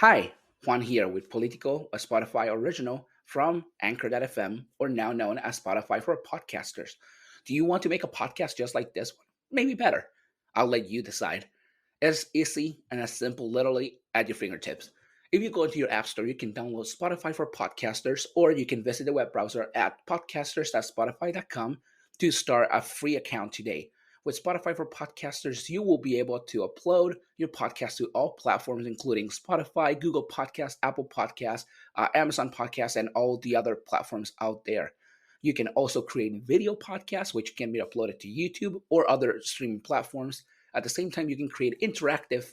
Hi, Juan here with Político, a Spotify original from Anchor.fm, or now known as Spotify for podcasters. Do you want to make a podcast just like this one? Maybe better. I'll let you decide. It's easy and as simple, literally at your fingertips. If you go to your app store, you can download Spotify for podcasters, or you can visit the web browser at podcasters.spotify.com to start a free account today. With Spotify for podcasters, you will be able to upload your podcast to all platforms, including Spotify, Google Podcasts, Apple Podcasts, Amazon Podcasts, and all the other platforms out there. You can also create video podcasts, which can be uploaded to YouTube or other streaming platforms. At the same time, you can create interactive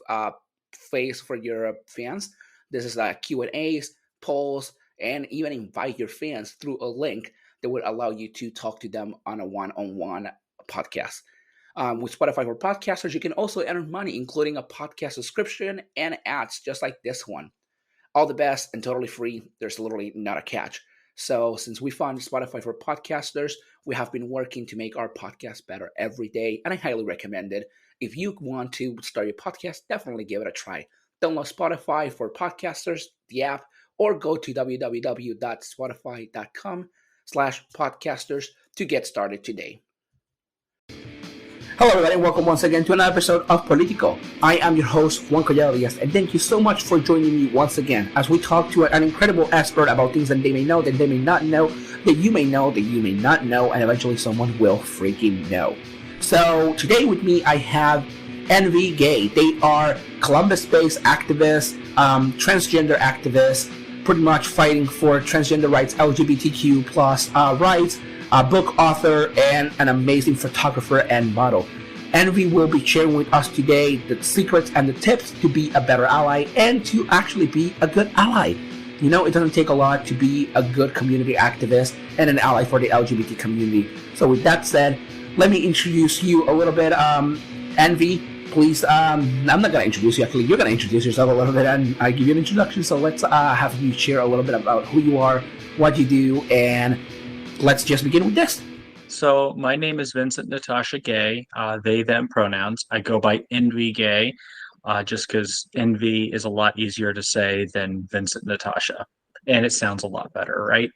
phase for your fans. This is Q&As, polls, and even invite your fans through a link that would allow you to talk to them on a one-on-one podcast. With Spotify for podcasters, you can also earn money, including a podcast subscription and ads just like this one. All the best and totally free. There's literally not a catch. So since we found Spotify for podcasters, we have been working to make our podcast better every day, and I highly recommend it. If you want to start your podcast, definitely give it a try. Download Spotify for podcasters, the app, or go to www.spotify.com/podcasters to get started today. Hello everybody, and welcome once again to another episode of Político. I am your host, Juan Collado Díaz, and thank you so much for joining me once again as we talk to an incredible expert about things that they may know, that they may not know, that you may know, that you may not know, and eventually someone will freaking know. So today with me, I have Envy Gay. They are Columbus-based activists, transgender activists, pretty much fighting for transgender rights, LGBTQ plus rights, a book author, and an amazing photographer and model. Envy will be sharing with us today the secrets and the tips to be a better ally and to actually be a good ally. You know, it doesn't take a lot to be a good community activist and an ally for the LGBT community. So with that said, let me introduce you a little bit. Envy, please, I'm not going to introduce you, actually, you're going to introduce yourself a little bit and I give you an introduction. So let's have you share a little bit about who you are, what you do, and let's just begin with this. So my name is Vincent-Natasha Gay, they, them pronouns. I go by Envy Gay, just because Envy is a lot easier to say than Vincent-Natasha. And it sounds a lot better, right?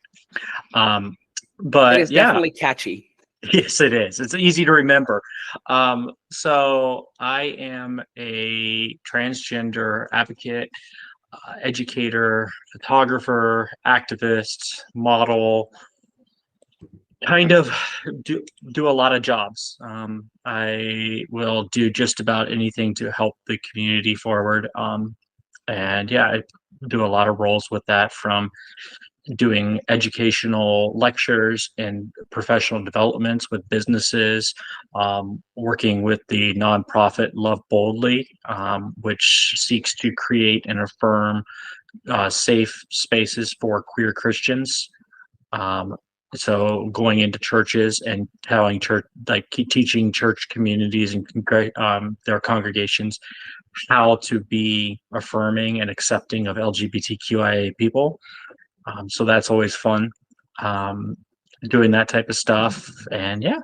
But it is definitely catchy. Yes, it is. It's easy to remember. So I am a transgender advocate, educator, photographer, activist, model, kind of do a lot of jobs. I will do just about anything to help the community forward. And yeah, I do a lot of roles with that, from doing educational lectures and professional developments with businesses, working with the nonprofit Love Boldly, which seeks to create and affirm safe spaces for queer Christians. So going into churches and telling church, teaching church communities and their congregations how to be affirming and accepting of LGBTQIA people. So that's always fun, doing that type of stuff. And yeah.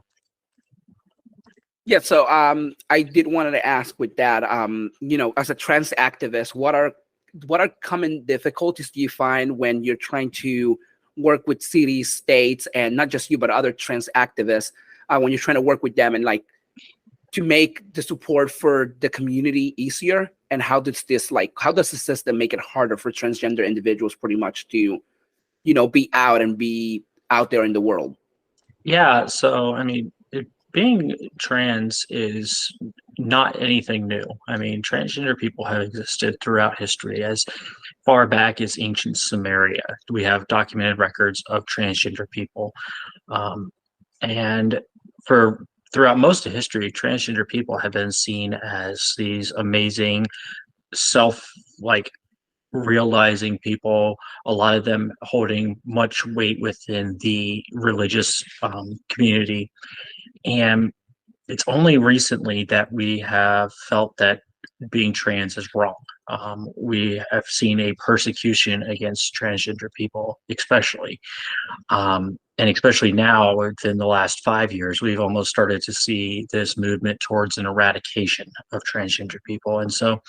Yeah, so I did wanted to ask with that, you know, as a trans activist, what are common difficulties do you find when you're trying to work with cities, states, and not just you, but other trans activists, when you're trying to work with them and like to make the support for the community easier? And how does the system make it harder for transgender individuals pretty much to, you know, be out and be out there in the world? Yeah, so I mean, being trans is not anything new. I mean, transgender people have existed throughout history. As far back as ancient Sumeria, we have documented records of transgender people. And throughout most of history, transgender people have been seen as these amazing, realizing people, a lot of them holding much weight within the religious community. And it's only recently that we have felt that being trans is wrong. We have seen a persecution against transgender people, especially. And especially now, within the last 5 years, we've almost started to see this movement towards an eradication of transgender people. And so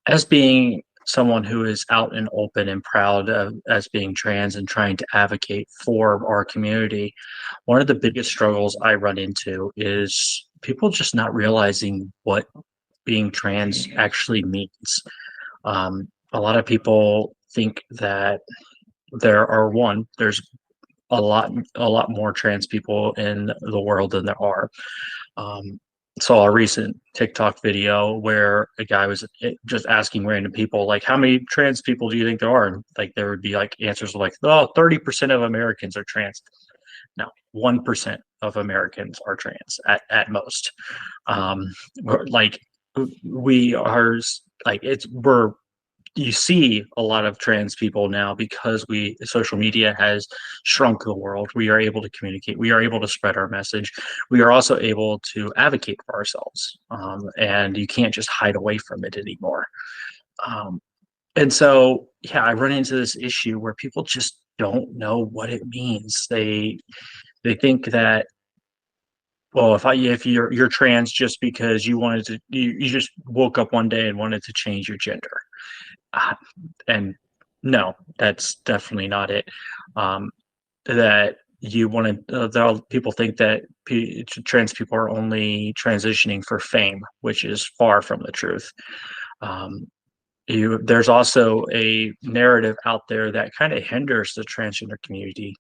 as being someone who is out and open and proud of as being trans and trying to advocate for our community, one of the biggest struggles I run into is people just not realizing what being trans actually means. A lot of people think that there's a lot more trans people in the world than there are. Saw a recent TikTok video where a guy was just asking random people, like, how many trans people do you think there are? And like there would be like answers like, oh, 30% of Americans are trans. No, 1% of Americans are trans at most. Like we are like you see a lot of trans people now because social media has shrunk the world. We are able to communicate. We are able to spread our message. We are also able to advocate for ourselves. And you can't just hide away from it anymore. And so, yeah, I run into this issue where people just don't know what it means. They think that, well, if you're trans just because you just woke up one day and wanted to change your gender. And no, that's definitely not it. That you want to, people think that trans people are only transitioning for fame, which is far from the truth. There's also a narrative out there that kind of hinders the transgender community,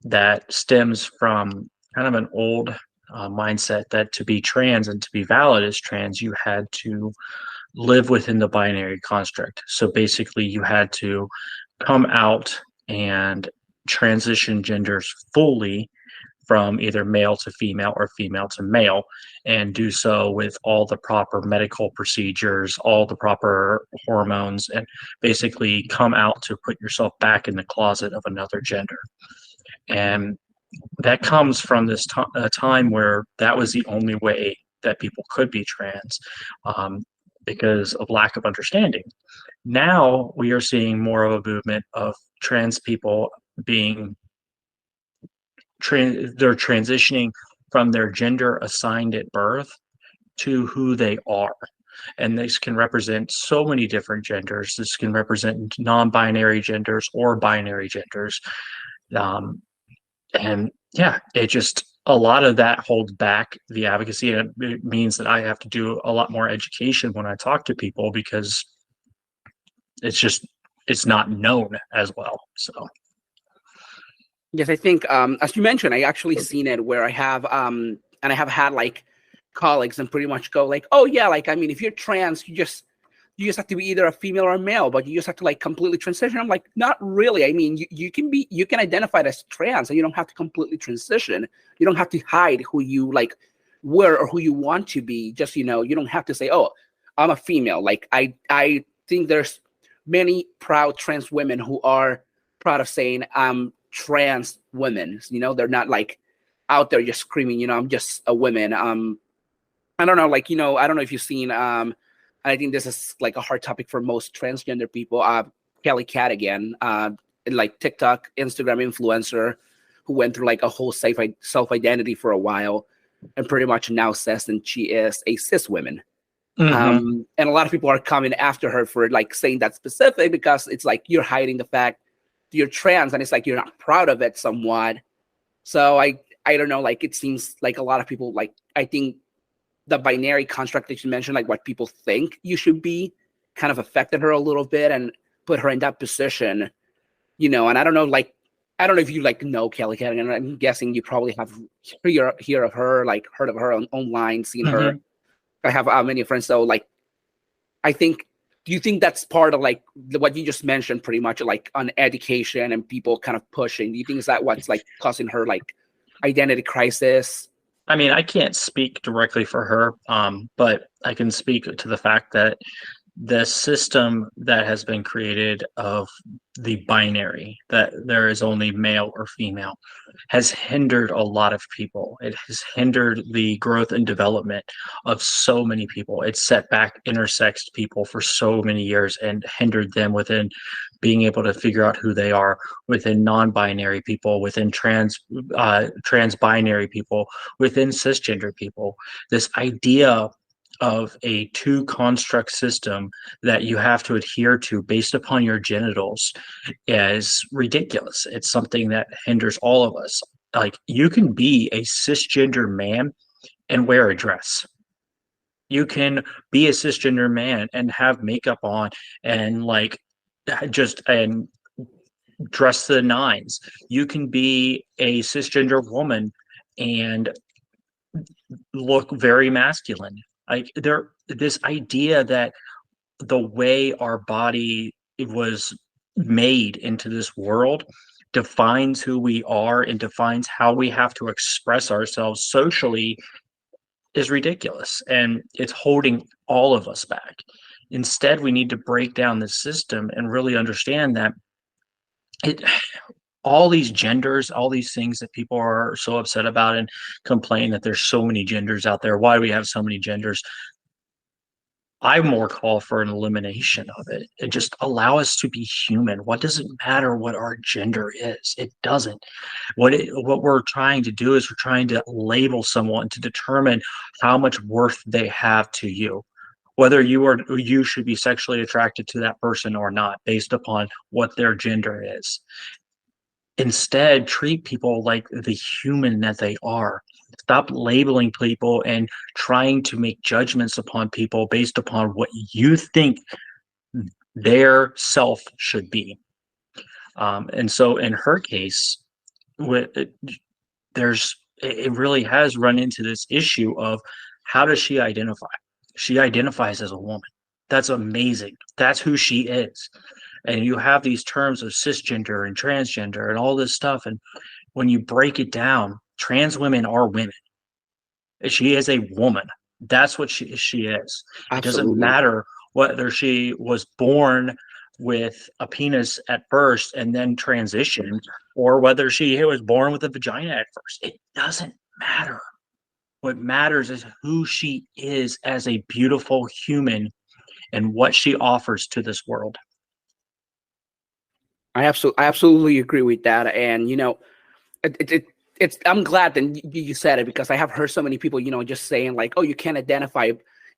that stems from kind of an old mindset that to be trans and to be valid as trans, you had to live within the binary construct. So basically you had to come out and transition genders fully from either male to female or female to male, and do so with all the proper medical procedures, all the proper hormones, and basically come out to put yourself back in the closet of another gender. And that comes from this time where that was the only way that people could be trans, because of lack of understanding. Now we are seeing more of a movement of trans people being they're transitioning from their gender assigned at birth to who they are. And this can represent so many different genders. This can represent non-binary genders or binary genders. And yeah, a lot of that holds back the advocacy. And it means that I have to do a lot more education when I talk to people, because it's not known as well. So. Yes, I think, as you mentioned, I actually seen it where I have, and I have had like colleagues and pretty much go like, oh yeah, like, I mean, if you're trans, you just have to be either a female or a male, but you just have to like completely transition. I'm like, not really. I mean, you can identify as trans and you don't have to completely transition. You don't have to hide who you like were or who you want to be. Just, you don't have to say, oh, I'm a female. Like I think there's many proud trans women who are proud of saying I'm trans women. They're not like out there just screaming, I'm just a woman. I don't know, like, I don't know if you've seen, I think this is like a hard topic for most transgender people. Kelly Cat again, like TikTok, Instagram influencer who went through like a whole self-identity for a while and pretty much now says that she is a cis woman. Mm-hmm. And a lot of people are coming after her for like saying that specific, because it's like you're hiding the fact you're trans and it's like you're not proud of it somewhat. So I don't know, like it seems like a lot of people, like I think the binary construct that you mentioned, like what people think you should be, kind of affected her a little bit and put her in that position, and I don't know, like, I don't know if you like know Kelly Cat, and I'm guessing you probably have heard of her online, seen mm-hmm. her. I have many friends. So like, I think, do you think that's part of like what you just mentioned pretty much, like on education and people kind of pushing? Do you think is that what's like causing her like identity crisis? I mean, I can't speak directly for her, but I can speak to the fact that the system that has been created of the binary, that there is only male or female, has hindered a lot of people. It has hindered the growth and development of so many people. It's set back intersex people for so many years and hindered them within being able to figure out who they are, within non-binary people, within trans-binary people, within cisgender people. This idea of a two construct system that you have to adhere to based upon your genitals is ridiculous. It's something that hinders all of us. Like, you can be a cisgender man and wear a dress. You can be a cisgender man and have makeup on and like just and dress to the nines. You can be a cisgender woman and look very masculine. Like, this idea that the way our body was made into this world defines who we are and defines how we have to express ourselves socially is ridiculous, and it's holding all of us back. Instead, we need to break down the system and really understand that it all these genders, all these things that people are so upset about and complain that there's so many genders out there. Why do we have so many genders? I more call for an elimination of it and just allow us to be human. What does it matter what our gender is? It doesn't. What we're trying to do is we're trying to label someone to determine how much worth they have to you, whether you should be sexually attracted to that person or not, based upon what their gender is. Instead, treat people like the human that they are. Stop labeling people and trying to make judgments upon people based upon what you think their self should be. And so in her case, it really has run into this issue of, how does she identify? She identifies as a woman. That's amazing. That's who she is. And you have these terms of cisgender and transgender and all this stuff. And when you break it down, trans women are women. She is a woman. That's what she is. Absolutely. It doesn't matter whether she was born with a penis at first and then transitioned, or whether she was born with a vagina at first. It doesn't matter. What matters is who she is as a beautiful human and what she offers to this world. I absolutely agree with that. And, it's I'm glad that you said it, because I have heard so many people, just saying like, oh, you can't identify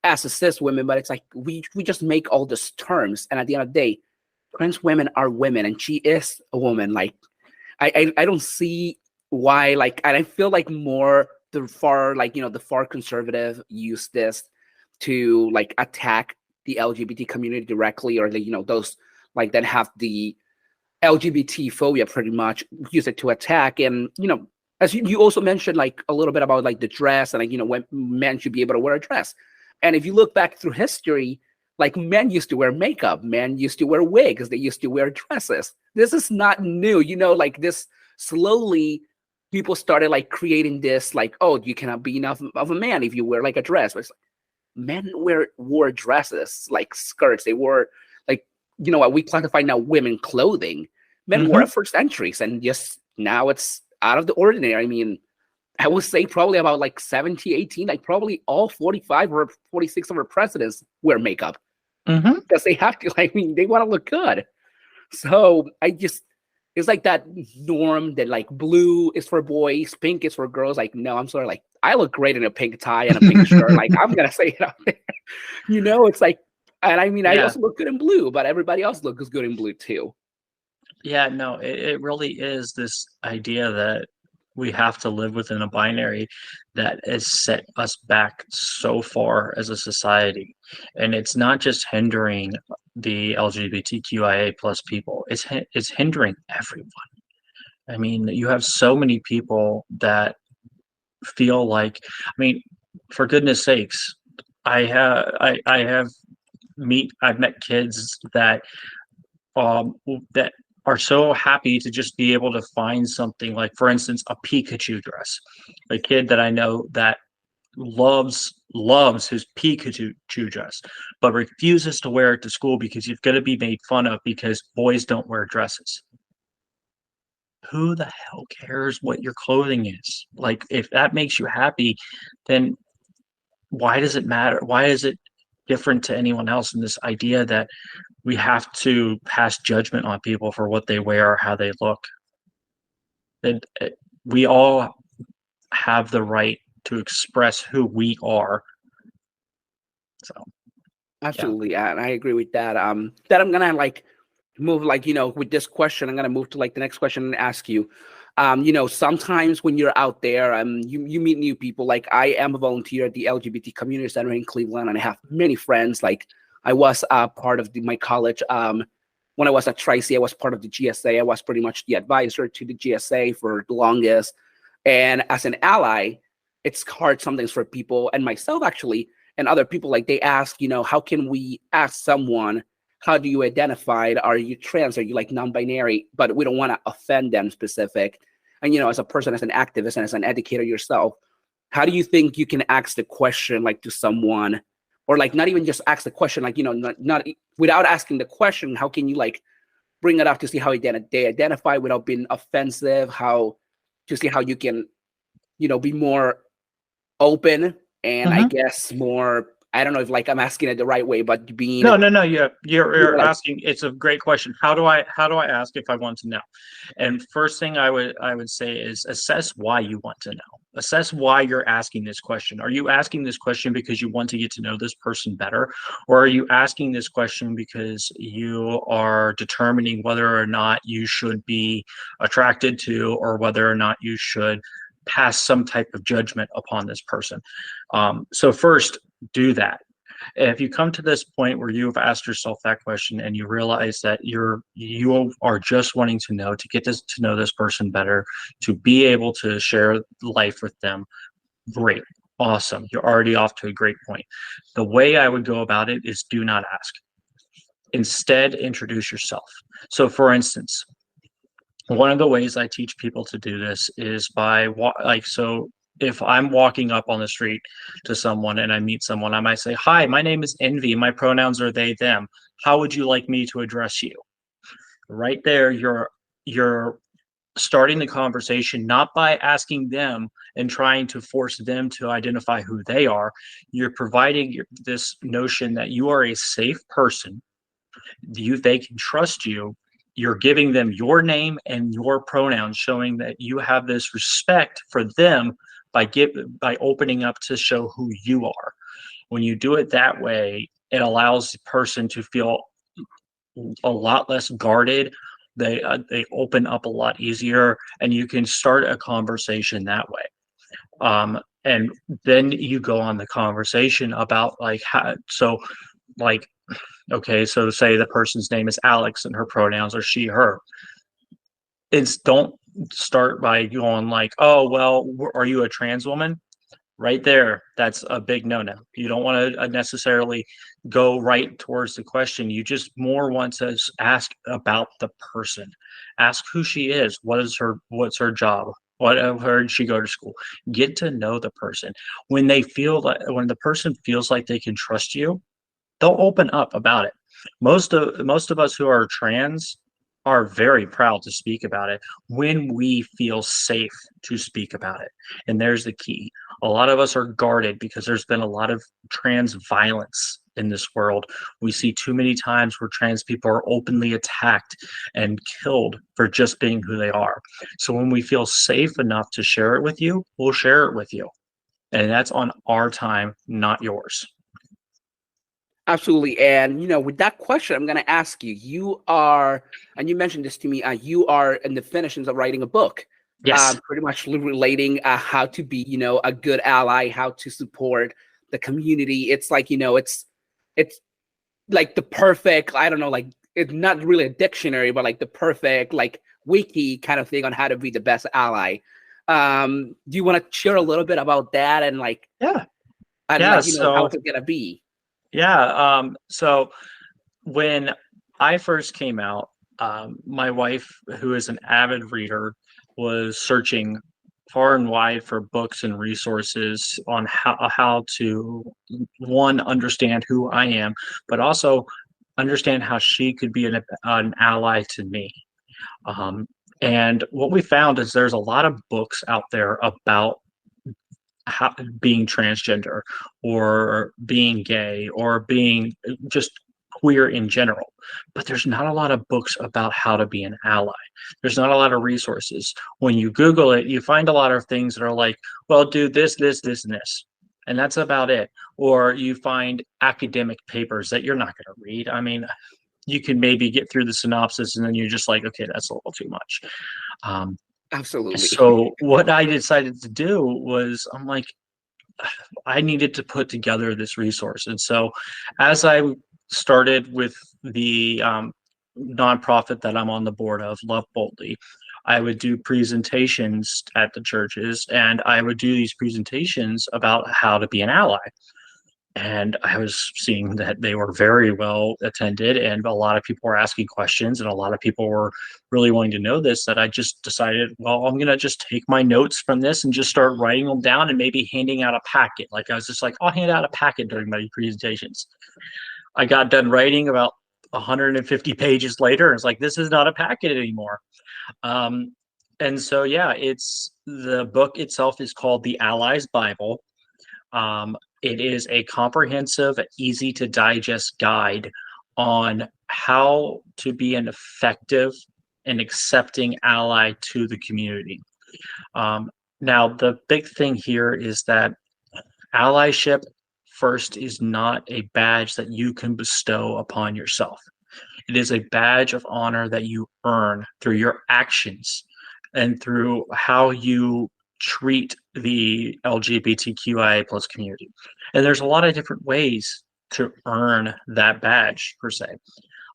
as a cis woman, but it's like, we just make all these terms. And at the end of the day, trans women are women, and she is a woman. Like, I don't see why, like, and I feel like more the far conservative use this to like attack the LGBT community directly, or those like that have the LGBT phobia, pretty much use it to attack. And as you also mentioned, like a little bit about like the dress, and like when men should be able to wear a dress. And if you look back through history, like men used to wear makeup, men used to wear wigs, they used to wear dresses. This is not new, like this slowly people started like creating this, like, oh, you cannot be enough of a man if you wear like a dress. But it's like, men wore dresses, like skirts. They wore like, what we classify now women clothing. Men wore it for centuries, and just now it's out of the ordinary. I mean, I would say probably about like 70, 18, like probably all 45 or 46 of our presidents wear makeup because they have to. I mean, they want to look good. So it's like that norm that like blue is for boys, pink is for girls. Like, no, I'm sorry. Like, I look great in a pink tie and a pink shirt. Like, I'm going to say it out there. It's like, and I mean, I also look good in blue, but everybody else looks good in blue too. Yeah, no, it really is this idea that we have to live within a binary that has set us back so far as a society. And it's not just hindering the LGBTQIA plus people, it's hindering everyone. I mean, you have so many people that feel like, I mean, for goodness sakes, I've met kids that are so happy to just be able to find something, like, for instance, a Pikachu dress. A kid that I know that loves his Pikachu dress, but refuses to wear it to school because he's going to be made fun of because boys don't wear dresses. Who the hell cares what your clothing is? Like, if that makes you happy, then why does it matter? Why is it different to anyone else? In this idea that we have to pass judgment on people for what they wear or how they look. We all have the right to express who we are So yeah. Absolutely, and I agree with that. That I'm gonna like move like with this question. I'm gonna move to like the next question and ask you. Sometimes when you're out there, you meet new people. Like I am a volunteer at the LGBT community center in Cleveland, and I have many friends. Like I was part of my college. When I was at Tri-C, I was part of the GSA. I was pretty much the advisor to the GSA for the longest. And as an ally, it's hard sometimes for people and myself actually and other people. Like they ask, how can we ask someone, how do you identify? Are you trans? Are you like non-binary? But we don't want to offend them specific. And, as a person, as an activist and as an educator yourself, how do you think you can ask the question like to someone, or like not even just ask the question, like, not without asking the question, how can you like bring it up to see how they identify without being offensive, how to see how you can, be more open and I guess more, I don't know if like I'm asking it the right way, but being no, you're like, asking. It's a great question. How do I ask if I want to know? And first thing I would say is assess why you want to know. Assess why you're asking this question. Are you asking this question because you want to get to know this person better, or are you asking this question because you are determining whether or not you should be attracted to, or whether or not you should pass some type of judgment upon this person? So first, do that. If you come to this point where you've asked yourself that question and you realize that you are just wanting to know, to get to know this person better, to be able to share life with them, great, awesome. You're already off to a great point. The way I would go about it is do not ask. Instead, introduce yourself. So for instance, one of the ways I teach people to do this is by if I'm walking up on the street to someone and I meet someone, I might say, "Hi, my name is Envy. My pronouns are they, them. How would you like me to address you?" Right there, you're starting the conversation not by asking them and trying to force them to identify who they are. You're providing this notion that you are a safe person. They can trust you. You're giving them your name and your pronouns, showing that you have this respect for them by opening up to show who you are. When you do it that way, it allows the person to feel a lot less guarded. They open up a lot easier, and you can start a conversation that way. And then you go on the conversation about like how. So, like, okay, so say the person's name is Alex and her pronouns are she, her. Don't start by going like, "Oh, well, are you a trans woman?" Right there, that's a big no-no. You don't want to necessarily go right towards the question. You just more want to ask about the person. Ask who she is. What's her job? Where did she go to school? Get to know the person. When the person feels like they can trust you, they'll open up about it. Most of us who are trans are very proud to speak about it when we feel safe to speak about it. And there's the key. A lot of us are guarded because there's been a lot of trans violence in this world. We see too many times where trans people are openly attacked and killed for just being who they are. So when we feel safe enough to share it with you, we'll share it with you. And that's on our time, not yours. Absolutely. And, with that question, I'm going to ask you, you are, and you mentioned this to me, you are in the finishes of writing a book. Yes. Pretty much relating how to be, a good ally, how to support the community. It's like, it's like the perfect, I don't know, like it's not really a dictionary, but like the perfect, like wiki kind of thing on how to be the best ally. Do you want to share a little bit about that and like, Yeah. and Yeah. like, how it's going to be? Yeah. So when I first came out, my wife, who is an avid reader, was searching far and wide for books and resources on how to, one, understand who I am, but also understand how she could be an ally to me. And what we found is there's a lot of books out there about being transgender or being gay or being just queer in general, but there's not a lot of books about how to be an ally. There's not a lot of resources. When you Google it, you find a lot of things that are like, well, do this, this, this, and this. and that's about it. Or you find academic papers that you're not going to read. I mean, you can maybe get through the synopsis and then you're just like, okay, that's a little too much. Absolutely. So what I decided to do was, I'm like, I needed to put together this resource. And so as I started with the nonprofit that I'm on the board of, Love Boldly, I would do presentations at the churches, and I would do these presentations about how to be an ally. And I was seeing that they were very well attended, and a lot of people were asking questions, and a lot of people were really wanting to know this, that I just decided, well, I'm going to just take my notes from this and just start writing them down and maybe handing out a packet. Like, I was just like, I'll hand out a packet during my presentations. I got done writing about 150 pages later, and it's like, this is not a packet anymore. And so, yeah, the book itself is called The Ally's Bible. It is a comprehensive, easy to digest guide on how to be an effective and accepting ally to the community. Now, the big thing here is that allyship, first, is not a badge that you can bestow upon yourself. It is a badge of honor that you earn through your actions and through how you treat the LGBTQIA plus community. And there's a lot of different ways to earn that badge, per se.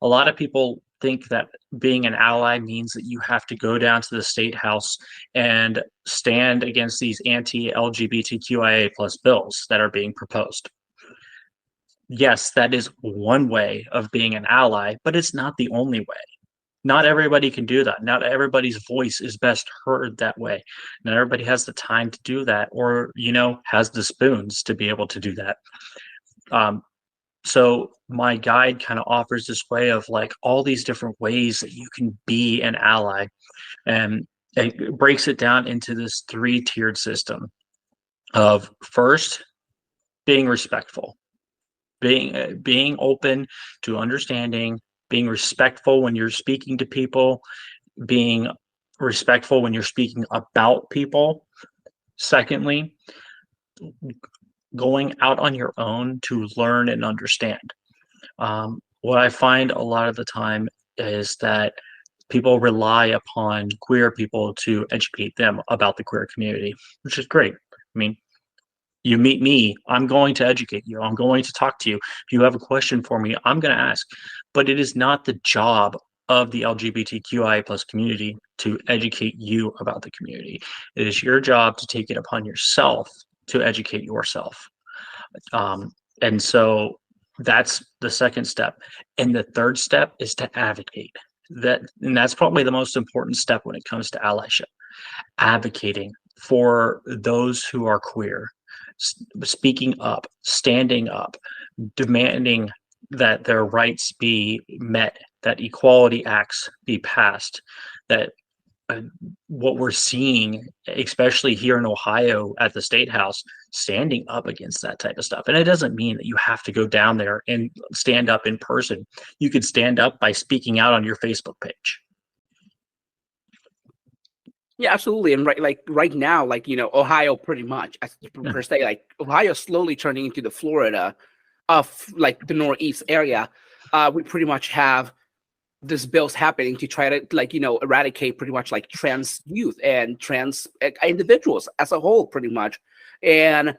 A lot of people think that being an ally means that you have to go down to the state house and stand against these anti-LGBTQIA plus bills that are being proposed. Yes, that is one way of being an ally, but it's not the only way. Not everybody can do that. Not everybody's voice is best heard that way. Not everybody has the time to do that, or, has the spoons to be able to do that. So my guide kind of offers this way of like all these different ways that you can be an ally. And it breaks it down into this 3-tiered system of, first, being respectful, being open to understanding, being respectful when you're speaking to people, being respectful when you're speaking about people. Secondly, going out on your own to learn and understand. What I find a lot of the time is that people rely upon queer people to educate them about the queer community, which is great. I mean, you meet me, I'm going to educate you. I'm going to talk to you. If you have a question for me, I'm going to ask. But it is not the job of the LGBTQI plus community to educate you about the community. It is your job to take it upon yourself to educate yourself. And so that's the second step. And the third step is to advocate. And that's probably the most important step when it comes to allyship. Advocating for those who are queer, speaking up, standing up, demanding that their rights be met, that equality acts be passed, that what we're seeing, especially here in Ohio at the State House, standing up against that type of stuff. And it doesn't mean that you have to go down there and stand up in person. You could stand up by speaking out on your Facebook page. Yeah, absolutely. And right now, Ohio pretty much, per se, like Ohio slowly turning into the Florida of like the Northeast area. We pretty much have this bills happening to try to eradicate pretty much like trans youth and trans individuals as a whole, pretty much. And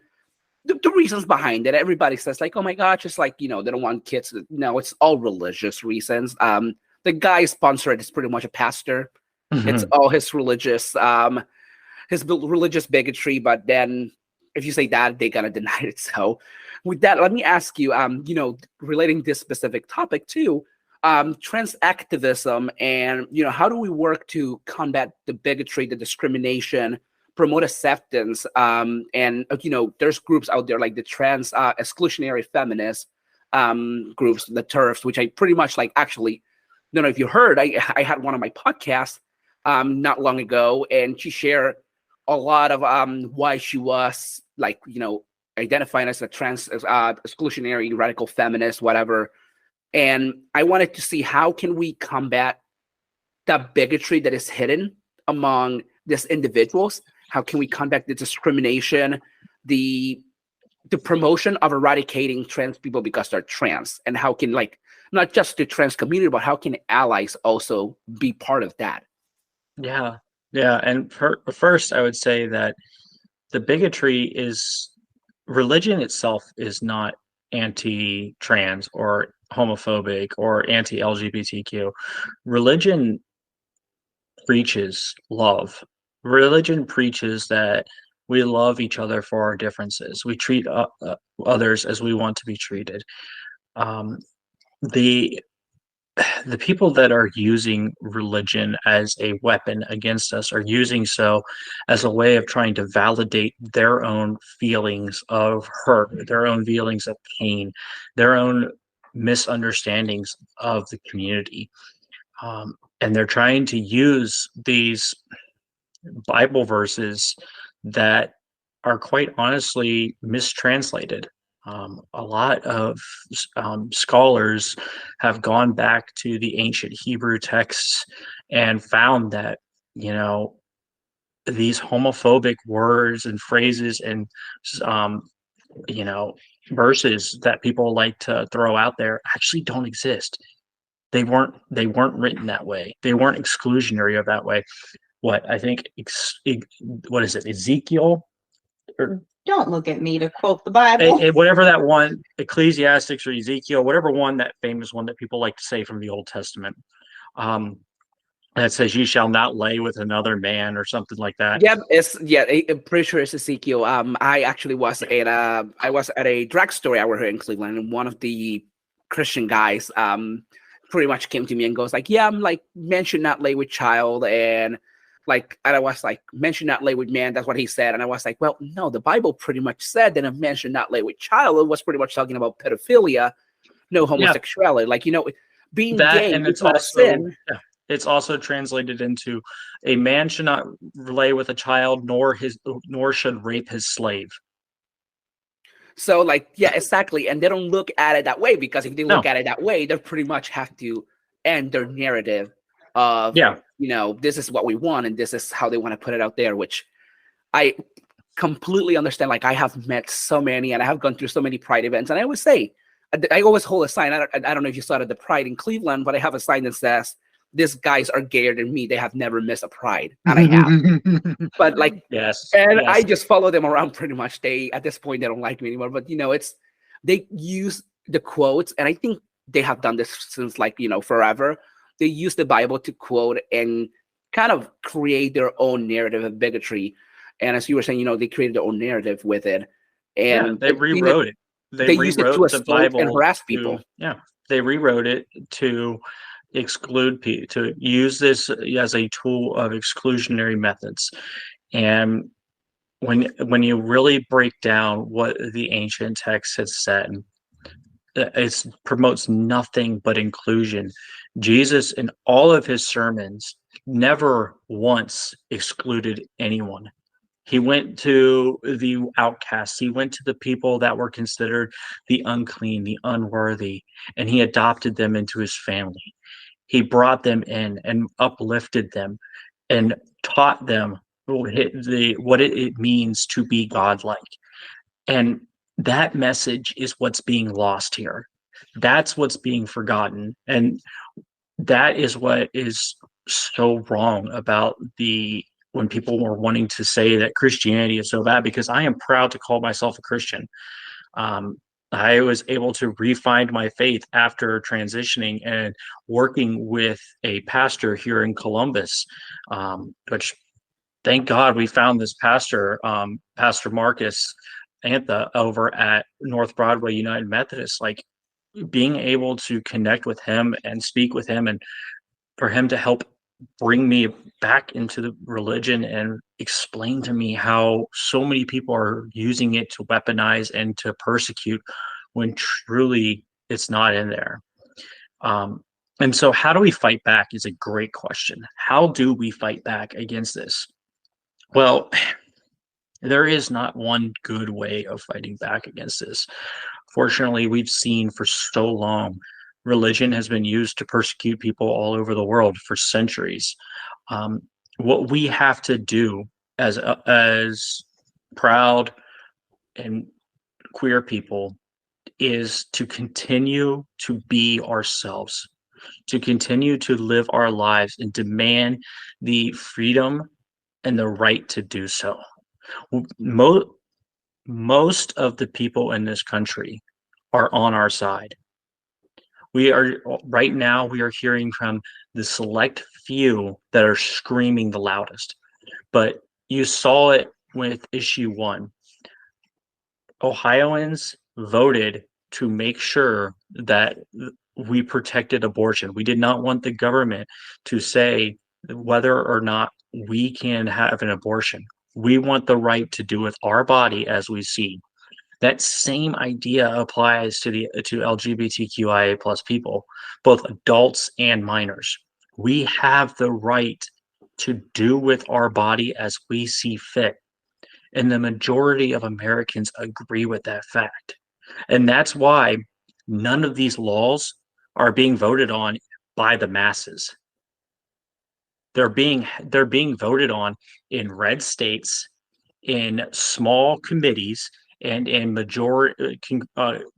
the reasons behind it, everybody says like, oh my gosh, it's like, they don't want kids. No, it's all religious reasons. The guy sponsored is pretty much a pastor. Mm-hmm. It's all his religious bigotry. But then if you say that, they're going to deny it. So with that, let me ask you, relating this specific topic to trans activism and, how do we work to combat the bigotry, the discrimination, promote acceptance? And, there's groups out there like the trans exclusionary feminist groups, the TERFs, which I pretty much actually, don't know if you heard, I had one of my podcasts not long ago, and she shared a lot of why she was identifying as a trans exclusionary radical feminist, whatever. And I wanted to see how can we combat that bigotry that is hidden among these individuals? How can we combat the discrimination, the the promotion of eradicating trans people because they're trans, and how can, like, not just the trans community, but how can allies also be part of that? Yeah, yeah. And first, I would say that the bigotry is religion itself is not anti-trans or homophobic or anti-LGBTQ. Religion preaches love. Religion preaches that we love each other for our differences. We treat others as we want to be treated. Um, the the people that are using religion as a weapon against us are using so as a way of trying to validate their own feelings of hurt, their own feelings of pain, their own misunderstandings of the community. And they're trying to use these Bible verses that are quite honestly mistranslated. A lot of scholars have gone back to the ancient Hebrew texts and found that, you know, these homophobic words and phrases and, um, you know, verses that people like to throw out there actually don't exist. They weren't written that way. They weren't exclusionary of that way. What I think, what is it, Ezekiel? Or Don't look at me to quote the Bible. whatever that one, Ecclesiastics or Ezekiel, whatever one, that famous one that people like to say from the Old Testament, that says, "You shall not lay with another man," or something like that. I'm pretty sure it's Ezekiel. I actually was at a drugstore over here in Cleveland, and one of the Christian guys pretty much came to me and goes like, "Yeah, I'm like, men should not lay with child," and I was like, "Men should not lay with man." That's what he said, and I was like, "Well, no, the Bible pretty much said that a man should not lay with child. It was pretty much talking about pedophilia, no homosexuality. Like, you know, being That, gay and is it's not a also sin." it's also translated into, a man should not lay with a child, nor should rape his slave. So, like, yeah, exactly. And they don't look at it that way, because if they look at it that way, they pretty much have to end their narrative of, you know, this is what we want and this is how they want to put it out there, which I completely understand. Like, I have met so many and I have gone through so many Pride events, and I always say, I always hold a sign. I don't know if you saw it at the Pride in Cleveland, but I have a sign that says, "These guys are gayer than me. They have never missed a Pride." And I have. But like, I just follow them around pretty much. At this point, they don't like me anymore. But, you know, they use the quotes, and I think they have done this since, like, you know, forever. They use the Bible to quote and kind of create their own narrative of bigotry. And as you were saying, you know, they created their own narrative with it. And they rewrote it. They used it to exploit and harass people. They rewrote it to exclude people, to use this as a tool of exclusionary methods. And when you really break down what the ancient text has said, it promotes nothing but inclusion. Jesus, in all of his sermons, never once excluded anyone. He went to the outcasts. He went to the people that were considered the unclean, the unworthy, and he adopted them into his family. He brought them in and uplifted them and taught them what it means to be godlike. And that message is what's being lost here. That's what's being forgotten. And that is what is so wrong about when people were wanting to say that Christianity is so bad, because I am proud to call myself a Christian. I was able to re-find my faith after transitioning and working with a pastor here in Columbus, which, thank God, we found this pastor, Pastor Marcus Antha, over at North Broadway United Methodist. Like, being able to connect with him and speak with him, and for him to help bring me back into the religion and explain to me how so many people are using it to weaponize and to persecute, when truly it's not in there. And so how do we fight back is a great question. How do we fight back against this? Well, there is not one good way of fighting back against this. Fortunately, we've seen for so long, religion has been used to persecute people all over the world for centuries. What we have to do as proud and queer people is to continue to be ourselves, to continue to live our lives and demand the freedom and the right to do so. Most of the people in this country are on our side. We are right now, we are hearing from the select few that are screaming the loudest. But you saw it with issue 1. Ohioans voted to make sure that we protected abortion. We did not want the government to say whether or not we can have an abortion. We want the right to do with our body as we see. That same idea applies to LGBTQIA plus people, both adults and minors. We have the right to do with our body as we see fit. And the majority of Americans agree with that fact. And that's why none of these laws are being voted on by the masses. They're being voted on in red states, in small committees, and in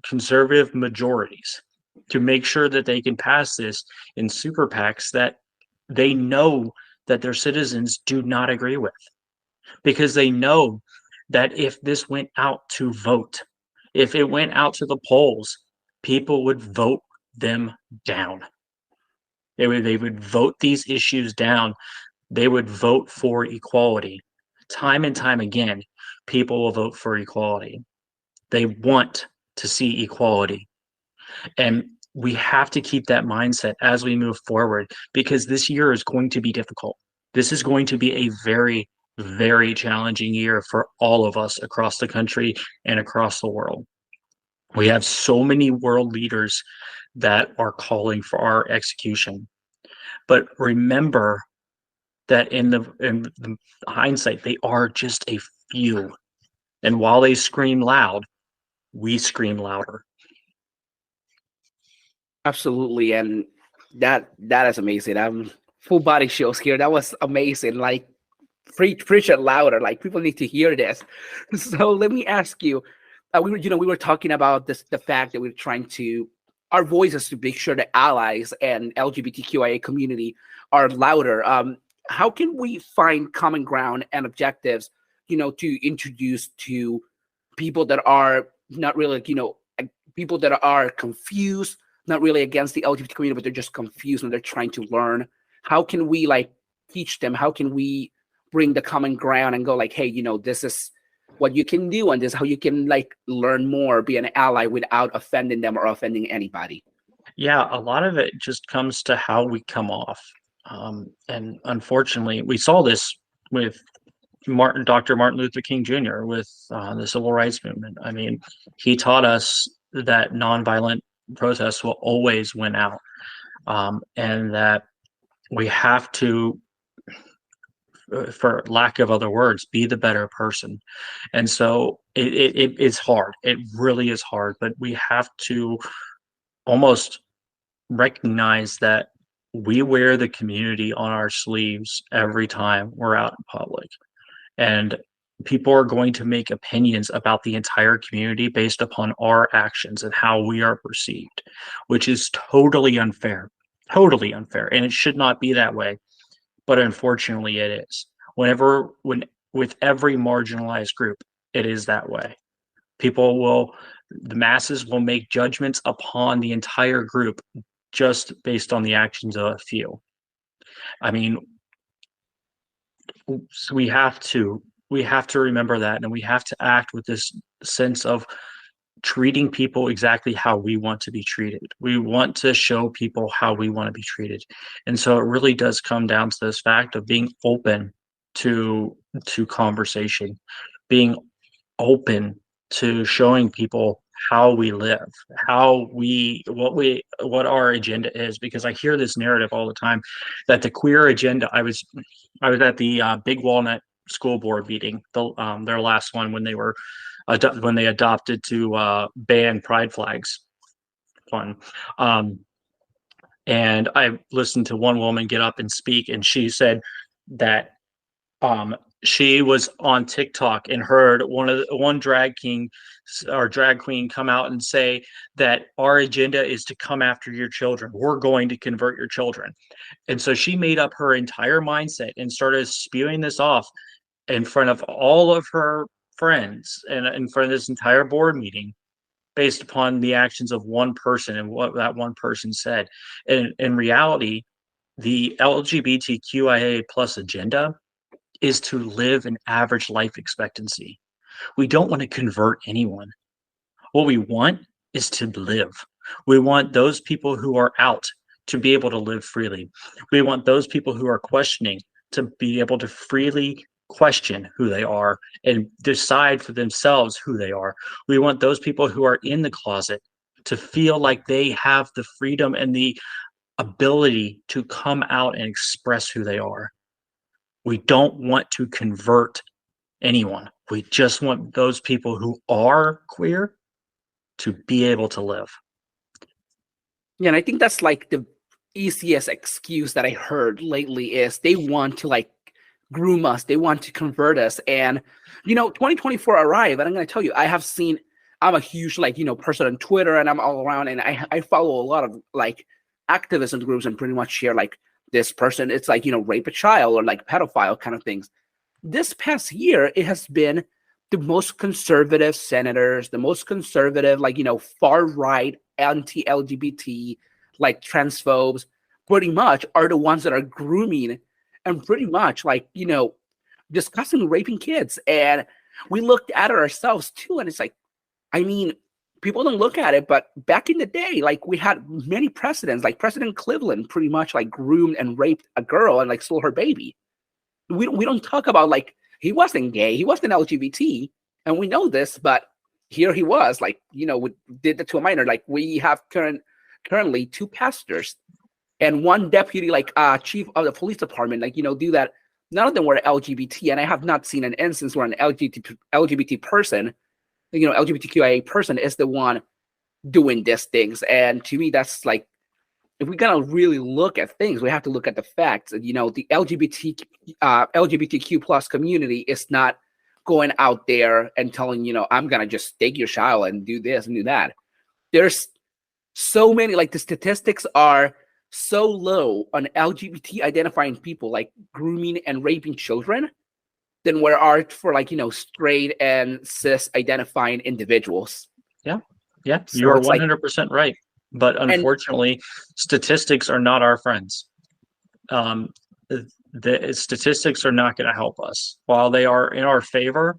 conservative majorities to make sure that they can pass this in super PACs that they know that their citizens do not agree with. Because they know that if this went out to vote, if it went out to the polls, people would vote them down. They would vote these issues down. They would vote for equality. Time and time again, people will vote for equality. They want to see equality. And we have to keep that mindset as we move forward, because this year is going to be difficult. This is going to be a very, very challenging year for all of us across the country and across the world. We have so many world leaders that are calling for our execution. But remember that in the hindsight, they are just a few. And while they scream loud, we scream louder. Absolutely, and that is amazing. Full body shows here. That was amazing. Like, preach it louder. Like, people need to hear this. So let me ask you. We were talking about the fact that we're trying to our voices to make sure the allies and LGBTQIA community are louder. How can we find common ground and objectives, to introduce to people that are not really, people that are confused, not really against the LGBT community, but they're just confused and they're trying to learn? How can we teach them? How can we bring the common ground and go hey, this is what you can do, and this is how you can learn more, be an ally without offending them or offending anybody? Yeah, a lot of it just comes to how we come off. And unfortunately, we saw this with Dr. Martin Luther King Jr. with the civil rights movement. I mean, he taught us that nonviolent protests will always win out, and that we have to, for lack of other words, be the better person. And so it's hard. It really is hard, but we have to almost recognize that we wear the community on our sleeves every time we're out in public. And people are going to make opinions about the entire community based upon our actions and how we are perceived, which is totally unfair. Totally unfair. And it should not be that way. But unfortunately, it is. With every marginalized group, it is that way. The masses will make judgments upon the entire group just based on the actions of a few. I mean, so we have to remember that, and we have to act with this sense of treating people exactly how we want to be treated. We want to show people how we want to be treated. And so it really does come down to this fact of being open to conversation, being open to showing people how we live, what our agenda is. Because I hear this narrative all the time that the queer agenda. I was at the Big Walnut School Board meeting, their last one, when they adopted to ban pride flags. Fun. And I listened to one woman get up and speak, and she said that she was on TikTok and heard one drag king or drag queen come out and say that our agenda is to come after your children. We're going to convert your children. And so she made up her entire mindset and started spewing this off in front of all of her friends and in front of this entire board meeting based upon the actions of one person and what that one person said. And in reality, the LGBTQIA plus agenda is to live an average life expectancy. We don't want to convert anyone. What we want is to live. We want those people who are out to be able to live freely. We want those people who are questioning to be able to freely question who they are and decide for themselves who they are. We want those people who are in the closet to feel like they have the freedom and the ability to come out and express who they are. We don't want to convert anyone. We just want those people who are queer to be able to live. Yeah, and I think that's like the easiest excuse that I heard lately is they want to like groom us. They want to convert us. And, 2024 arrived. And I'm going to tell you, I'm a huge, person on Twitter and I'm all around. And I follow a lot of like activism groups and pretty much share like this person, it's like, rape a child or like pedophile kind of things. This past year, it has been the most conservative senators, the most conservative, far right, anti-LGBT, like transphobes, pretty much are the ones that are grooming and pretty much discussing raping kids. And we looked at it ourselves too. And it's like, people don't look at it, but back in the day, we had many precedents, like President Cleveland pretty much groomed and raped a girl and stole her baby. We don't talk about he wasn't gay, he wasn't LGBT, and we know this, but here he was, we did that to a minor. We have currently 2 pastors and 1 deputy, chief of the police department, do that. None of them were LGBT, and I have not seen an instance where an LGBT person, LGBTQIA person is the one doing these things. And to me, that's if we're gonna really look at things, we have to look at the facts. The LGBTQ plus community is not going out there and telling, I'm gonna just take your child and do this and do that. There's so many, the statistics are so low on LGBT identifying people, grooming and raping children, than where are for straight and cis identifying individuals. Yeah. So you are 100% right. But unfortunately, statistics are not our friends. The statistics are not going to help us. While they are in our favor,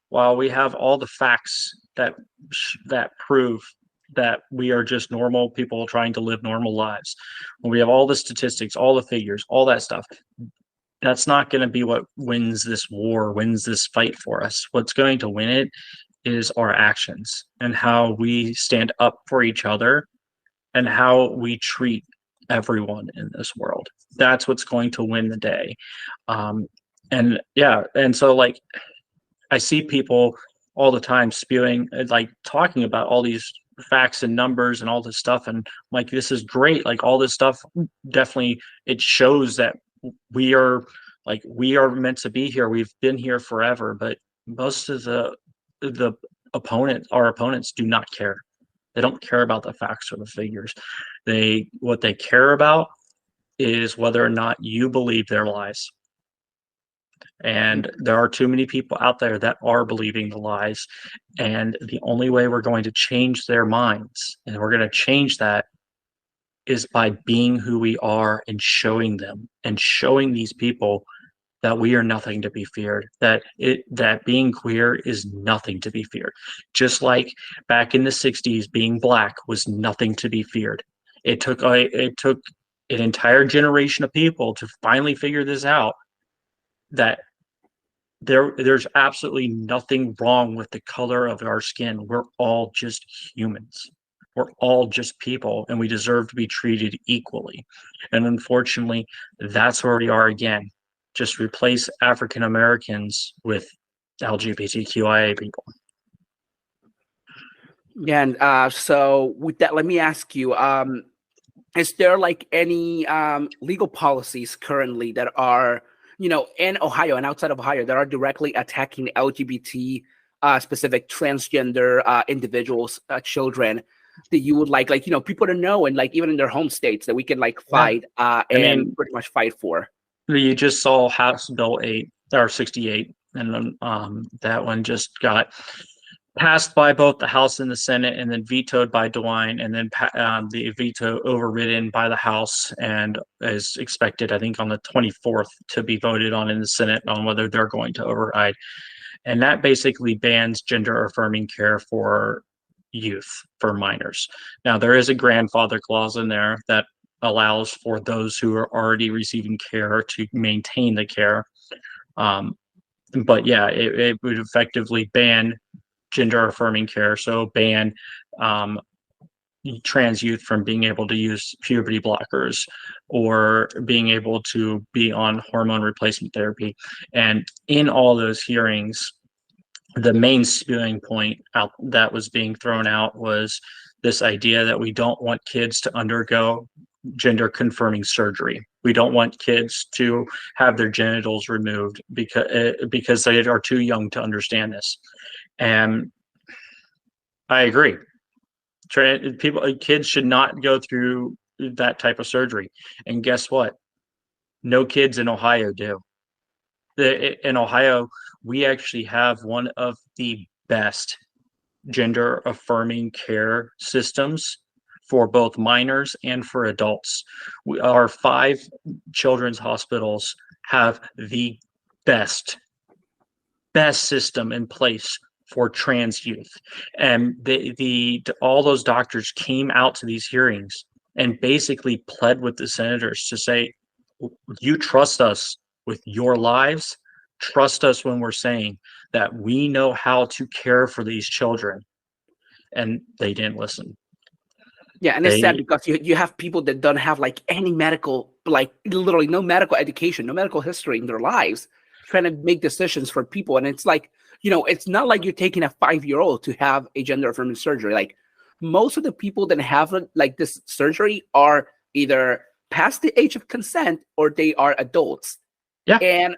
while we have all the facts that prove that we are just normal people trying to live normal lives, when we have all the statistics, all the figures, all that stuff, that's not going to be what wins this war, wins this fight for us. What's going to win it is our actions and how we stand up for each other and how we treat everyone in this world. That's what's going to win the day. And so I see people all the time spewing, talking about all these facts and numbers and all this stuff, and this is great. All this stuff definitely, it shows that we are meant to be here. We've been here forever, but most of our opponents do not care. They don't care about the facts or the figures. What they care about is whether or not you believe their lies. And there are too many people out there that are believing the lies. And the only way we're going to change their minds, and we're going to change that, is by being who we are and showing them and showing these people that we are nothing to be feared, that being queer is nothing to be feared. Just like back in the 60s, being Black was nothing to be feared. It took an entire generation of people to finally figure this out, that there's absolutely nothing wrong with the color of our skin. We're all just humans. We're all just people, and we deserve to be treated equally. And unfortunately, that's where we are again. Just replace African Americans with LGBTQIA people. Yeah, and so with that, let me ask you, is there any legal policies currently that are in Ohio and outside of Ohio that are directly attacking LGBT specific transgender individuals, children, that you would like people to know, and like even in their home states, that we can like fight and pretty much fight for. You just saw House Bill 8 or 68, and that one just got passed by both the House and the Senate, and then vetoed by DeWine, and then the veto overridden by the House, and is expected, I think, on the 24th to be voted on in the Senate on whether they're going to override. And that basically bans gender-affirming care for youth, for minors. Now, there is a grandfather clause in there that allows for those who are already receiving care to maintain the care. But yeah, it would effectively ban gender affirming care. So ban trans youth from being able to use puberty blockers or being able to be on hormone replacement therapy. And in all those hearings, the main spewing point out that was being thrown out was this idea that we don't want kids to undergo gender confirming surgery. We don't want kids to have their genitals removed because they are too young to understand this. And I agree. Kids should not go through that type of surgery. And guess what? No kids in Ohio do. In Ohio, we actually have one of the best gender affirming care systems for both minors and for adults. Our 5 children's hospitals have the best system in place for trans youth. And all those doctors came out to these hearings and basically pled with the senators to say, you trust us with your lives, trust us when we're saying that we know how to care for these children. And they didn't listen. Yeah, and it's sad because you have people that don't have like any medical, like literally no medical education, no medical history in their lives, trying to make decisions for people. And it's like, it's not like you're taking a 5-year-old to have a gender affirming surgery. Like most of the people that have like this surgery are either past the age of consent or they are adults. Yeah. And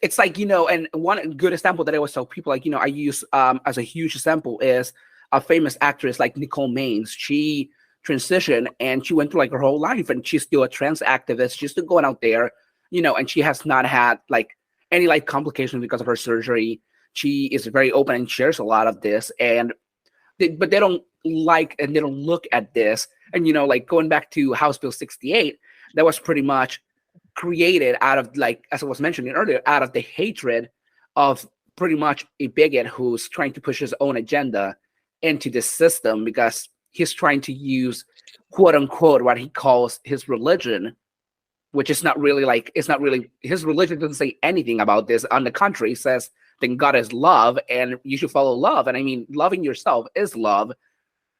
it's like, and one good example that I always tell people, like, I use as a huge example is a famous actress like Nicole Maines. She transitioned and she went through like her whole life, and she's still a trans activist. She's still going out there, and she has not had like any like complications because of her surgery. She is very open and shares a lot of this, but they don't like and they don't look at this. And like going back to House Bill 68, that was pretty much created out of, like, as I was mentioning earlier, out of the hatred of pretty much a bigot who's trying to push his own agenda into this system because he's trying to use, quote unquote, what he calls his religion, which is not really like, it's not really, his religion doesn't say anything about this. On the contrary, it says that God is love and you should follow love. And I mean, loving yourself is love,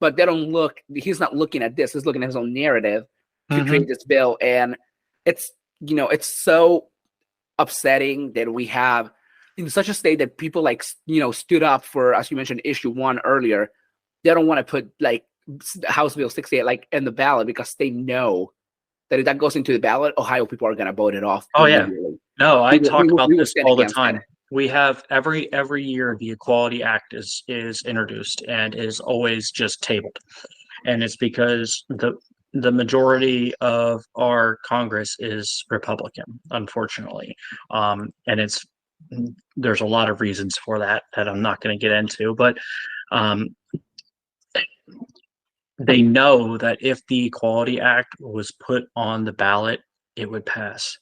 but they don't look, he's not looking at this. He's looking at his own narrative to create this bill. And it's, it's so upsetting that we have in such a state that people like, stood up for, as you mentioned, issue 1 earlier. They don't want to put like House Bill 68 like in the ballot because they know that if that goes into the ballot, Ohio people are going to vote it off. Oh yeah, no, I talk about this all the time. We have every year the Equality Act is introduced and is always just tabled, and it's because the majority of our Congress is Republican, unfortunately, and there's a lot of reasons for that I'm not going to get into, but they know that if the Equality Act was put on the ballot, it would pass.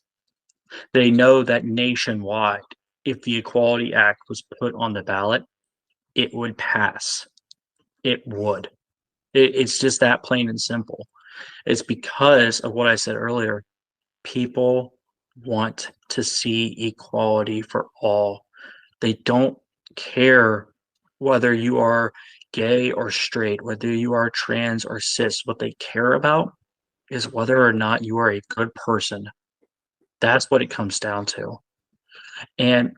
They know that nationwide, if the Equality Act was put on the ballot, it would pass. It would. It's just that plain and simple. It's because of what I said earlier. People want to see equality for all. They don't care whether you are gay or straight, whether you are trans or cis. What they care about is whether or not you are a good person. That's what it comes down to. And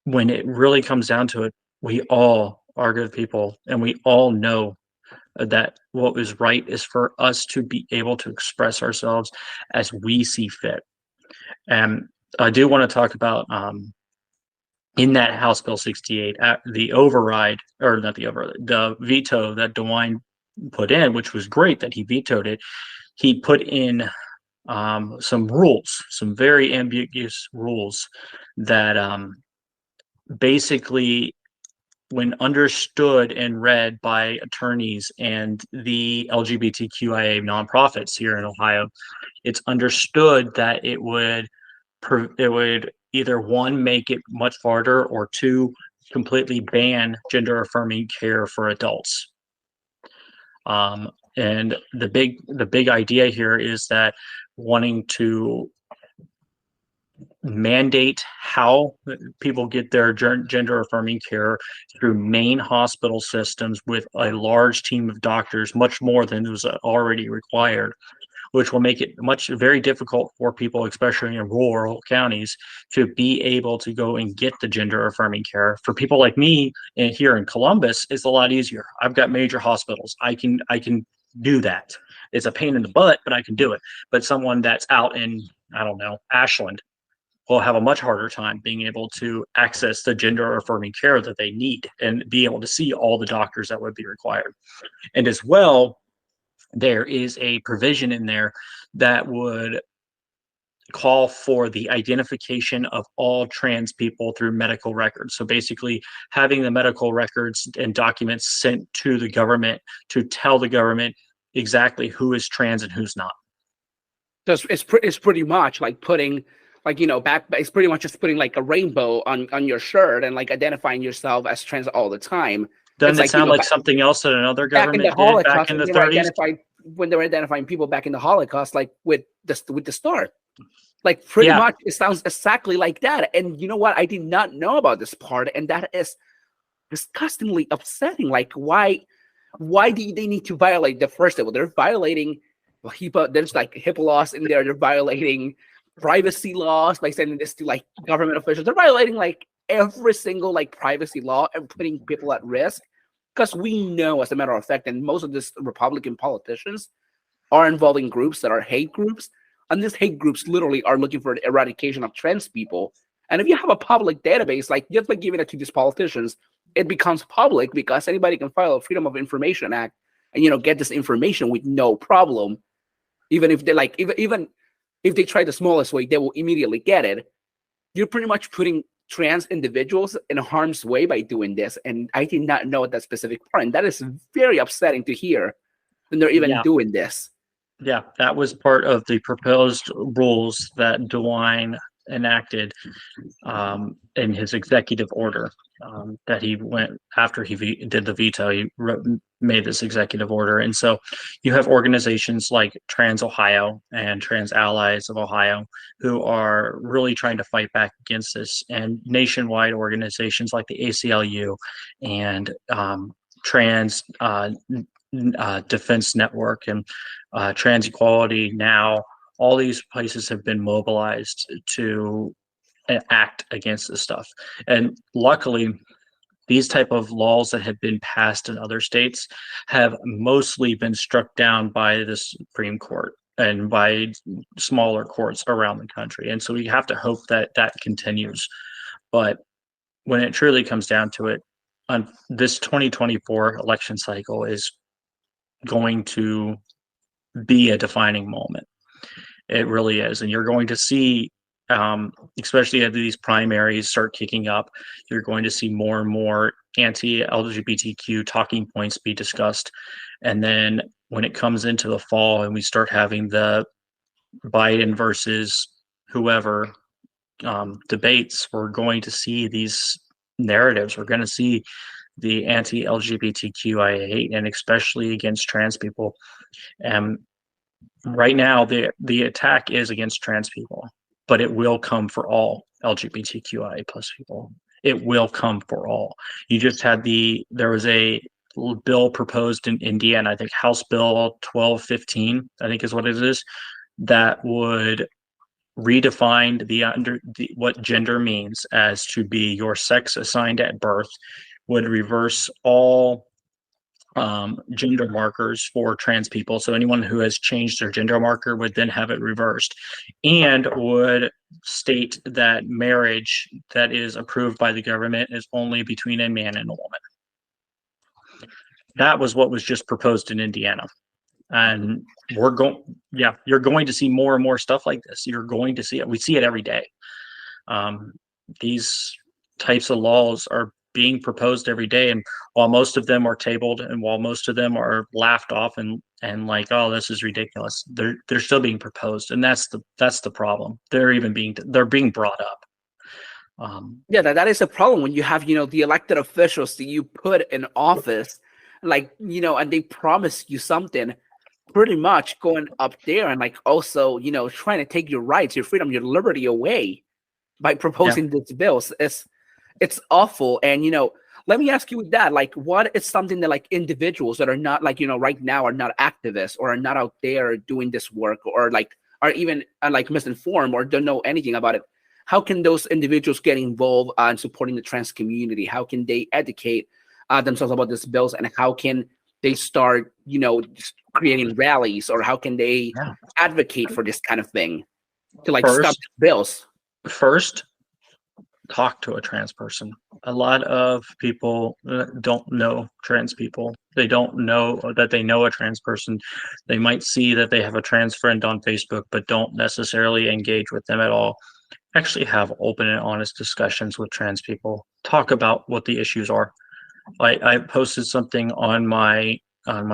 when it really comes down to it, we all are good people, and we all know that what is right is for us to be able to express ourselves as we see fit. And I do want to talk about in that House Bill 68, the override, or not the override, the veto that DeWine put in, which was great that he vetoed it. He put in some rules, some very ambiguous rules that basically, when understood and read by attorneys and the LGBTQIA nonprofits here in Ohio, it's understood that it would either one, make it much harder, or two, completely ban gender affirming care for adults. And the big idea here is that wanting to mandate how people get their gender affirming care through main hospital systems with a large team of doctors, much more than was already required, which will make it very difficult for people, especially in rural counties, to be able to go and get the gender affirming care. For people like me here in Columbus, it's a lot easier. I've got major hospitals. I can do that. It's a pain in the butt, but I can do it. But someone that's out in, I don't know, Ashland will have a much harder time being able to access the gender affirming care that they need and be able to see all the doctors that would be required. And as well, there is a provision in there that would call for the identification of all trans people through medical records. So basically having the medical records and documents sent to the government to tell the government exactly who is trans and who's not. So it's pretty much like putting, like, you know, it's pretty much just putting like a rainbow on your shirt and like identifying yourself as trans all the time. Doesn't it sound like something else that another government did back in the 30s? When they were identifying people back in the Holocaust, like with the star, like pretty much it sounds exactly like that. And you know what? I did not know about this part, and that is disgustingly upsetting. Like, why do they need to violate the first level? They're violating HIPAA. There's like HIPAA laws in there. They're violating privacy laws by sending this to like government officials. They're violating like every single like privacy law and putting people at risk, because we know, as a matter of fact, and most of these Republican politicians are involving groups that are hate groups, and these hate groups literally are looking for the eradication of trans people. And if you have a public database, like just by giving it to these politicians, it becomes public because anybody can file a Freedom of Information Act and, you know, get this information with no problem. Even if they like, even if they try the smallest way, they will immediately get it. You're pretty much putting trans individuals in harm's way by doing this. And I did not know that specific part. And that is very upsetting to hear when they're even doing this. Yeah, that was part of the proposed rules that DeWine enacted in his executive order that he went after he did the veto. He made this executive order. And so you have organizations like Trans Ohio and Trans Allies of Ohio who are really trying to fight back against this, and nationwide organizations like the ACLU and Trans Defense Network and Trans Equality Now. All these places have been mobilized to act against this stuff. And luckily, these type of laws that have been passed in other states have mostly been struck down by the Supreme Court and by smaller courts around the country. And so we have to hope that that continues. But when it truly comes down to it, this 2024 election cycle is going to be a defining moment. It really is. And you're going to see, especially as these primaries start kicking up, you're going to see more and more anti-LGBTQ talking points be discussed. And then when it comes into the fall and we start having the Biden versus whoever debates, we're going to see these narratives. We're going to see the anti-LGBTQIA hate, and especially against trans people. And right now, the attack is against trans people, but it will come for all LGBTQIA plus people. It will come for all. You just had there was a bill proposed in Indiana, I think House Bill 1215, I think is what it is, that would redefine what gender means as to be your sex assigned at birth, would reverse all gender markers for trans people. So anyone who has changed their gender marker would then have it reversed, and would state that marriage that is approved by the government is only between a man and a woman. That was what was just proposed in Indiana. And you're going to see more and more stuff like this. You're going to see it. We see it every day. These types of laws are being proposed every day, and while most of them are tabled, and while most of them are laughed off and like, oh, this is ridiculous, they're still being proposed, and that's the problem. They're being brought up. That is a problem when you have the elected officials that you put in office, and they promise you something, pretty much going up there and also trying to take your rights, your freedom, your liberty away by proposing these bills. It's awful. And let me ask you with that, what is something that individuals that are not right now are not activists or are not out there doing this work, or are even misinformed or don't know anything about it, how can those individuals get involved in supporting the trans community? How can they educate themselves about these bills, and how can they start creating rallies, or how can they advocate for this kind of thing to stop bills? First, talk to a trans person. A lot of people don't know trans people. They don't know that they know a trans person. They might see that they have a trans friend on Facebook, but don't necessarily engage with them at all. Actually have open and honest discussions with trans people. Talk about what the issues are. I posted something on my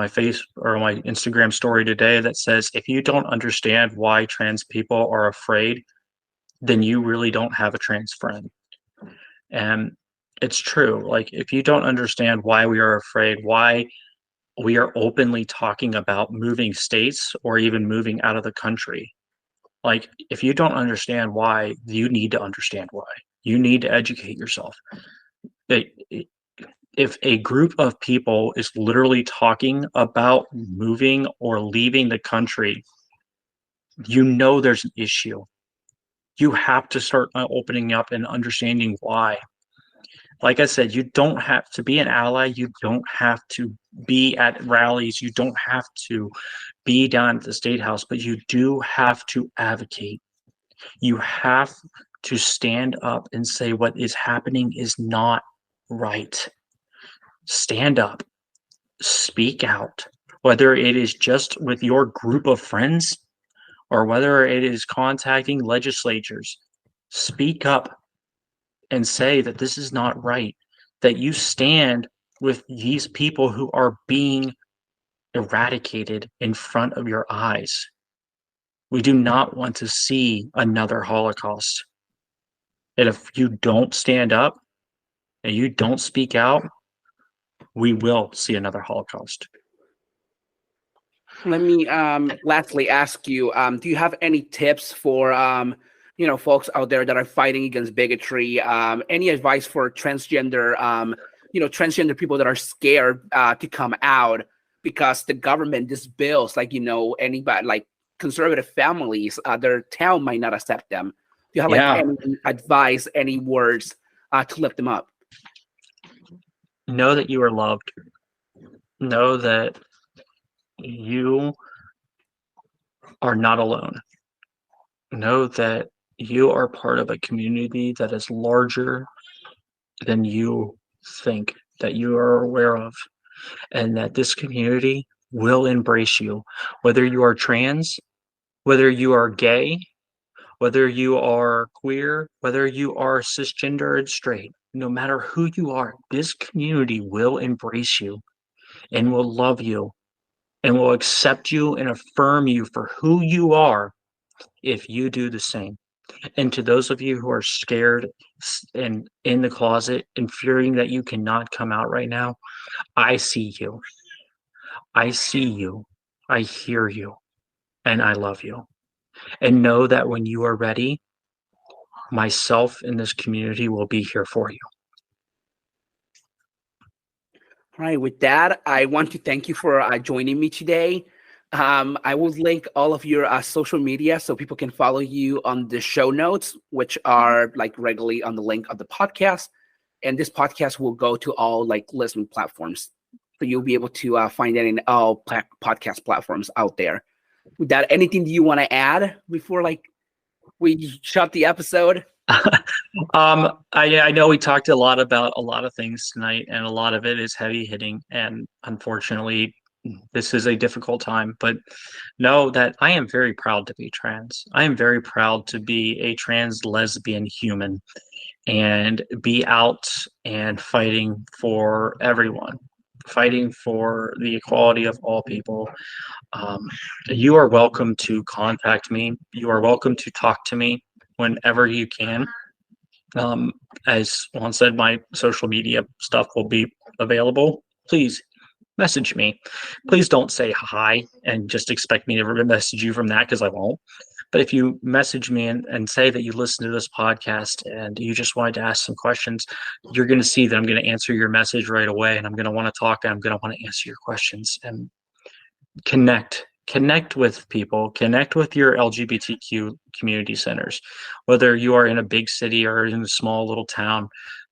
face or my Instagram story today that says, if you don't understand why trans people are afraid, then you really don't have a trans friend. And it's true. If you don't understand why we are afraid, why we are openly talking about moving states or even moving out of the country, if you don't understand why, you need to understand why. You need to educate yourself. If a group of people is literally talking about moving or leaving the country, there's an issue. You have to start opening up and understanding why. Like I said, you don't have to be an ally. You don't have to be at rallies. You don't have to be down at the State House, but you do have to advocate. You have to stand up and say what is happening is not right. Stand up, speak out, whether it is just with your group of friends or whether it is contacting legislatures. Speak up and say that this is not right, that you stand with these people who are being eradicated in front of your eyes. We do not want to see another Holocaust. And if you don't stand up and you don't speak out, we will see another Holocaust. Let me lastly ask you, do you have any tips for folks out there that are fighting against bigotry? Any advice for transgender transgender people that are scared to come out because the government, these bills, anybody, conservative families, their town might not accept them? Do you have any advice, any words to lift them up? Know that you are loved. Know that you are not alone. Know that you are part of a community that is larger than you think, that you are aware of, and that this community will embrace you, whether you are trans, whether you are gay, whether you are queer, whether you are cisgender and straight. No matter who you are, this community will embrace you and will love you and will accept you and affirm you for who you are if you do the same. And to those of you who are scared and in the closet and fearing that you cannot come out right now, I see you. I see you. I hear you. And I love you. And know that when you are ready, myself in this community will be here for you. All right. With that, I want to thank you for joining me today. I will link all of your social media so people can follow you on the show notes, which are regularly on the link of the podcast. And this podcast will go to all listening platforms. So you'll be able to find that in all podcast platforms out there. With that, anything you want to add before we shut the episode? I know we talked a lot about a lot of things tonight, and a lot of it is heavy hitting, and unfortunately this is a difficult time, but know that I am very proud to be trans. I am very proud to be a trans lesbian human and be out and fighting for everyone, fighting for the equality of all people. You are welcome to contact me. You are welcome to talk to me whenever you can. As Juan said, my social media stuff will be available. Please message me. Please don't say hi and just expect me to message you from that, because I won't. But if you message me and say that you listen to this podcast and you just wanted to ask some questions, you're going to see that I'm going to answer your message right away, and I'm going to want to talk, and I'm going to want to answer your questions and connect with people, connect with your LGBTQ community centers. Whether you are in a big city or in a small little town,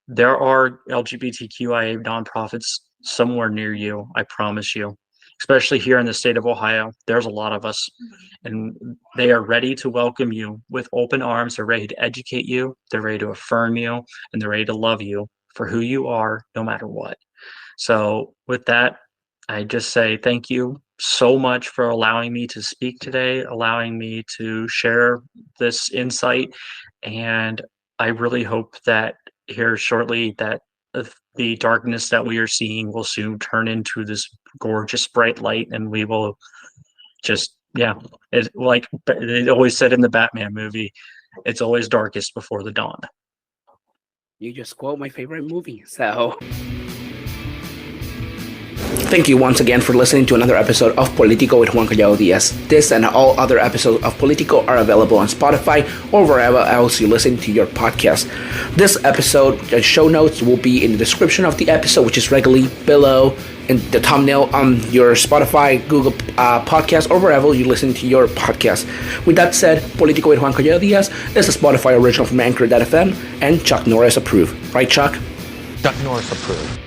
there are LGBTQIA nonprofits somewhere near you, I promise you. Especially here in the state of Ohio, there's a lot of us, and they are ready to welcome you with open arms. They're ready to educate you, they're ready to affirm you, and they're ready to love you for who you are, no matter what. So with that, I just say thank you so much for allowing me to speak today, allowing me to share this insight, and I really hope that here shortly that the darkness that we are seeing will soon turn into this gorgeous bright light, and we will just, it's like they always said in the Batman movie, it's always darkest before the dawn. You just quote my favorite movie. So thank you once again for listening to another episode of Político with Juan Collado Díaz. This and all other episodes of Político are available on Spotify or wherever else you listen to your podcast. This episode, the show notes will be in the description of the episode, which is regularly below in the thumbnail on your Spotify, Google podcast, or wherever you listen to your podcast. With that said, Político with Juan Collado Díaz is a Spotify original from Anchor.fm and Chuck Norris approved. Right, Chuck? Chuck Norris approved.